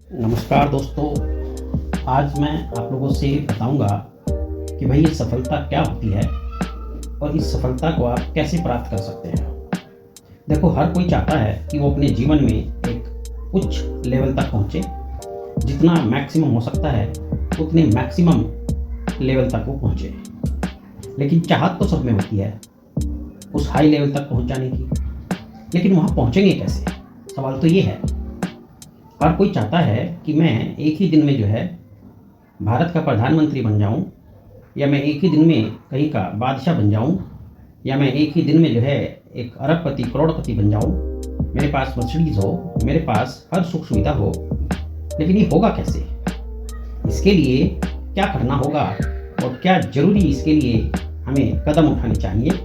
नमस्कार दोस्तों। आज मैं आप लोगों से बताऊंगा कि भाई ये सफलता क्या होती है और इस सफलता को आप कैसे प्राप्त कर सकते हैं। देखो, हर कोई चाहता है कि वो अपने जीवन में एक उच्च लेवल तक पहुंचे, जितना मैक्सिमम हो सकता है उतने मैक्सिमम लेवल तक वो पहुंचे। लेकिन चाहत तो सब में होती है उस हाई लेवल तक पहुंच जाने की, लेकिन वहाँ पहुंचेंगे कैसे? सवाल तो ये है। हर कोई चाहता है कि मैं एक ही दिन में जो है भारत का प्रधानमंत्री बन जाऊं, या मैं एक ही दिन में कहीं का बादशाह बन जाऊं, या मैं एक ही दिन में जो है एक अरबपति करोड़पति बन जाऊं, मेरे पास मर्सिडीज़ हो, मेरे पास हर सुख सुविधा हो। लेकिन ये होगा कैसे? इसके लिए क्या करना होगा और क्या ज़रूरी इसके लिए हमें कदम उठाने चाहिए,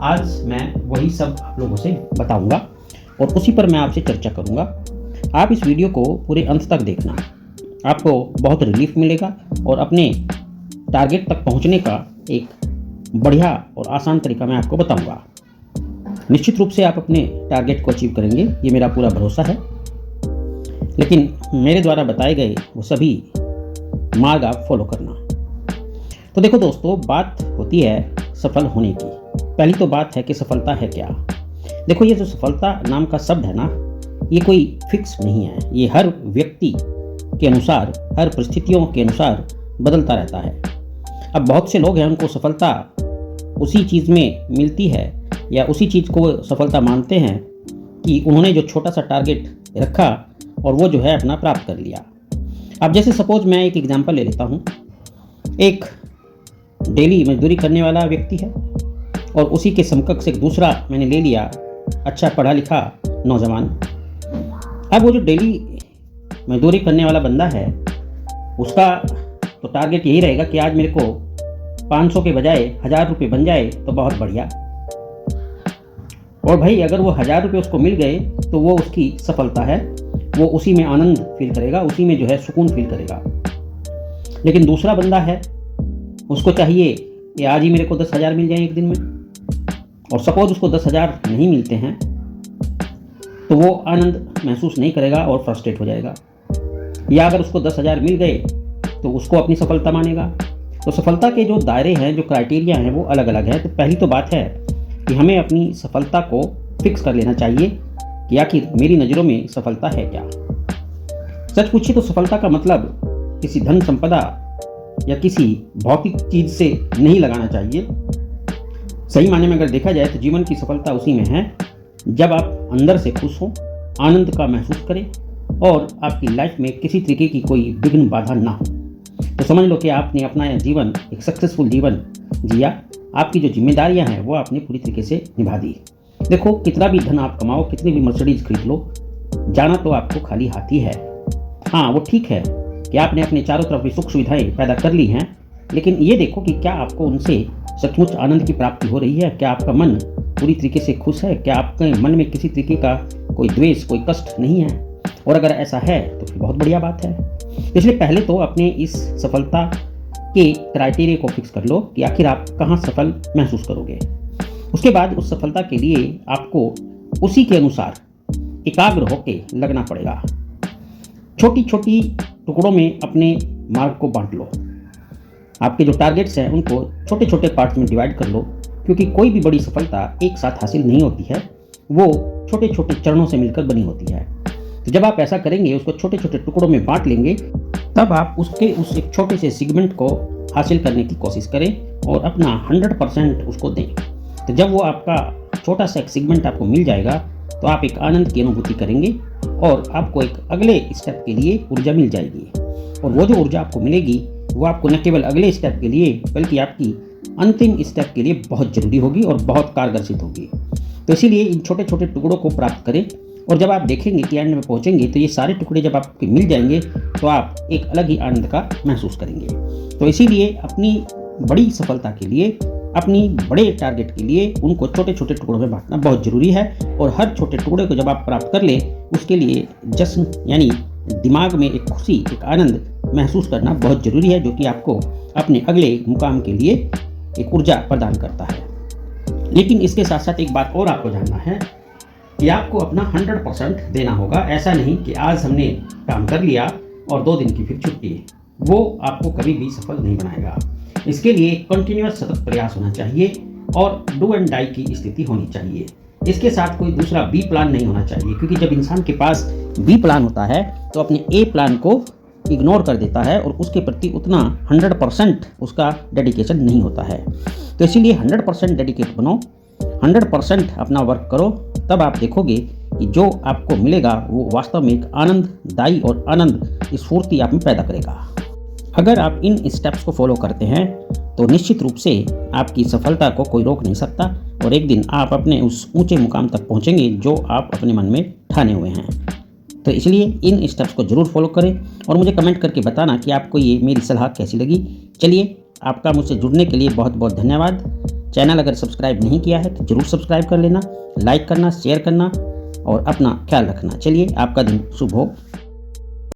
आज मैं वही सब आप लोगों से बताऊंगा और उसी पर मैं आपसे चर्चा करूंगा। आप इस वीडियो को पूरे अंत तक देखना, आपको बहुत रिलीफ मिलेगा और अपने टारगेट तक पहुंचने का एक बढ़िया और आसान तरीका मैं आपको बताऊंगा। निश्चित रूप से आप अपने टारगेट को अचीव करेंगे, ये मेरा पूरा भरोसा है। लेकिन मेरे द्वारा बताए गए वो सभी मार्ग आप फॉलो करना। तो देखो दोस्तों, बात होती है सफल होने की। पहली तो बात है कि सफलता है क्या। देखो, ये जो सफलता नाम का शब्द है ना, ये कोई फिक्स नहीं है। ये हर व्यक्ति के अनुसार, हर परिस्थितियों के अनुसार बदलता रहता है। अब बहुत से लोग हैं, उनको सफलता उसी चीज़ में मिलती है या उसी चीज़ को सफलता मानते हैं कि उन्होंने जो छोटा सा टारगेट रखा और वो जो है अपना प्राप्त कर लिया। अब जैसे सपोज मैं एक एग्जांपल ले लेता हूँ। एक डेली मजदूरी करने वाला व्यक्ति है और उसी के समकक्ष एक दूसरा मैंने ले लिया, अच्छा पढ़ा लिखा नौजवान। अब वो जो डेली मजदूरी करने वाला बंदा है, उसका तो टारगेट यही रहेगा कि आज मेरे को 500 के बजाय 1000 रुपये बन जाए तो बहुत बढ़िया। और भाई अगर वो 1000 रुपये उसको मिल गए तो वो उसकी सफलता है, वो उसी में आनंद फील करेगा, उसी में जो है सुकून फील करेगा। लेकिन दूसरा बंदा है, उसको चाहिए कि आज ही मेरे को 10,000 मिल जाए एक दिन में, और सपोज उसको 10,000 नहीं मिलते हैं तो वो आनंद महसूस नहीं करेगा और फ्रस्ट्रेट हो जाएगा। या अगर उसको 10,000 मिल गए तो उसको अपनी सफलता मानेगा। तो सफलता के जो दायरे हैं, जो क्राइटेरिया हैं, वो अलग अलग हैं। तो पहली तो बात है कि हमें अपनी सफलता को फिक्स कर लेना चाहिए कि आखिर मेरी नज़रों में सफलता है क्या। सच पूछिए तो सफलता का मतलब किसी धन संपदा या किसी भौतिक चीज़ से नहीं लगाना चाहिए। सही मायने में अगर देखा जाए तो जीवन की सफलता उसी में है जब आप अंदर से खुश हों, आनंद का महसूस करें और आपकी लाइफ में किसी तरीके की कोई विघ्न बाधा ना हो। तो समझ लो कि आपने अपना जीवन एक सक्सेसफुल जीवन जिया। आपकी जो जिम्मेदारियां हैं वो आपने पूरी तरीके से निभा दी। देखो, कितना भी धन आप कमाओ, कितनी भी मर्सिडीज खरीद लो, जाना तो आपको खाली हाथ ही है। हाँ, वो ठीक है कि आपने अपने चारों तरफ भी सुख सुविधाएं पैदा कर ली हैं, लेकिन ये देखो कि क्या आपको उनसे सचमुच आनंद की प्राप्ति हो रही है? क्या आपका मन पूरी तरीके से खुश है? क्या आपके मन में किसी तरीके का कोई द्वेष, कोई कष्ट नहीं है? और अगर ऐसा है तो फिर बहुत बढ़िया बात है। इसलिए पहले तो अपने इस सफलता के क्राइटेरिया को फिक्स कर लो कि आखिर आप कहाँ सफल महसूस करोगे। उसके बाद उस सफलता के लिए आपको उसी के अनुसार एकाग्र होकर लगना पड़ेगा। छोटी छोटी टुकड़ों में अपने मार्ग को बांट लो। आपके जो टारगेट्स हैं उनको छोटे छोटे पार्ट्स में डिवाइड कर लो, क्योंकि कोई भी बड़ी सफलता एक साथ हासिल नहीं होती है, वो छोटे छोटे चरणों से मिलकर बनी होती है। तो जब आप ऐसा करेंगे, उसको छोटे छोटे टुकड़ों में बांट लेंगे, तब आप उसके उस एक छोटे से सेगमेंट को हासिल करने की कोशिश करें और अपना 100% उसको दें। तो जब वो आपका छोटा सा एक सेगमेंट आपको मिल जाएगा तो आप एक आनंद की अनुभूति करेंगे और आपको एक अगले स्टेप के लिए ऊर्जा मिल जाएगी। और वो जो ऊर्जा आपको मिलेगी वो आपको न केवल अगले स्टेप के लिए बल्कि आपकी अंतिम स्टेप के लिए बहुत ज़रूरी होगी और बहुत कारगर सिद्ध होगी। तो इसीलिए इन छोटे छोटे टुकड़ों को प्राप्त करें, और जब आप देखेंगे कि एंड में पहुंचेंगे तो ये सारे टुकड़े जब आपके मिल जाएंगे तो आप एक अलग ही आनंद का महसूस करेंगे। तो इसीलिए अपनी बड़ी सफलता के लिए, अपनी बड़े टारगेट के लिए उनको छोटे छोटे टुकड़ों में बांटना बहुत ज़रूरी है। और हर छोटे टुकड़े को जब आप प्राप्त कर लें, उसके लिए जश्न यानी दिमाग में एक खुशी, एक आनंद महसूस करना बहुत ज़रूरी है, जो कि आपको अपने अगले मुकाम के लिए एक ऊर्जा प्रदान करता है। लेकिन इसके साथ साथ एक बात और आपको जानना है कि आपको अपना 100% देना होगा। ऐसा नहीं कि आज हमने काम कर लिया और 2 दिन की फिर छुट्टी है, वो आपको कभी भी सफल नहीं बनाएगा। इसके लिए कंटिन्यूअस सतत प्रयास होना चाहिए और डू एंड डाई की स्थिति होनी चाहिए। इसके साथ कोई दूसरा बी प्लान नहीं होना चाहिए, क्योंकि जब इंसान के पास बी प्लान होता है तो अपने ए प्लान को इग्नोर कर देता है और उसके प्रति उतना 100% उसका डेडिकेशन नहीं होता है। तो इसीलिए 100% डेडिकेट बनो, 100% अपना वर्क करो, तब आप देखोगे कि जो आपको मिलेगा वो वास्तव में एक आनंददायी और आनंद स्फूर्ति आप में पैदा करेगा। अगर आप इन स्टेप्स को फॉलो करते हैं तो निश्चित रूप से आपकी सफलता को कोई रोक नहीं सकता और एक दिन आप अपने उस ऊंचे मुकाम तक पहुंचेंगे जो आप अपने मन में ठाने हुए हैं। तो इसलिए इन स्टेप्स को ज़रूर फॉलो करें और मुझे कमेंट करके बताना कि आपको ये मेरी सलाह कैसी लगी। चलिए, आपका मुझसे जुड़ने के लिए बहुत बहुत धन्यवाद। चैनल अगर सब्सक्राइब नहीं किया है तो ज़रूर सब्सक्राइब कर लेना, लाइक करना, शेयर करना और अपना ख्याल रखना। चलिए, आपका दिन शुभ हो।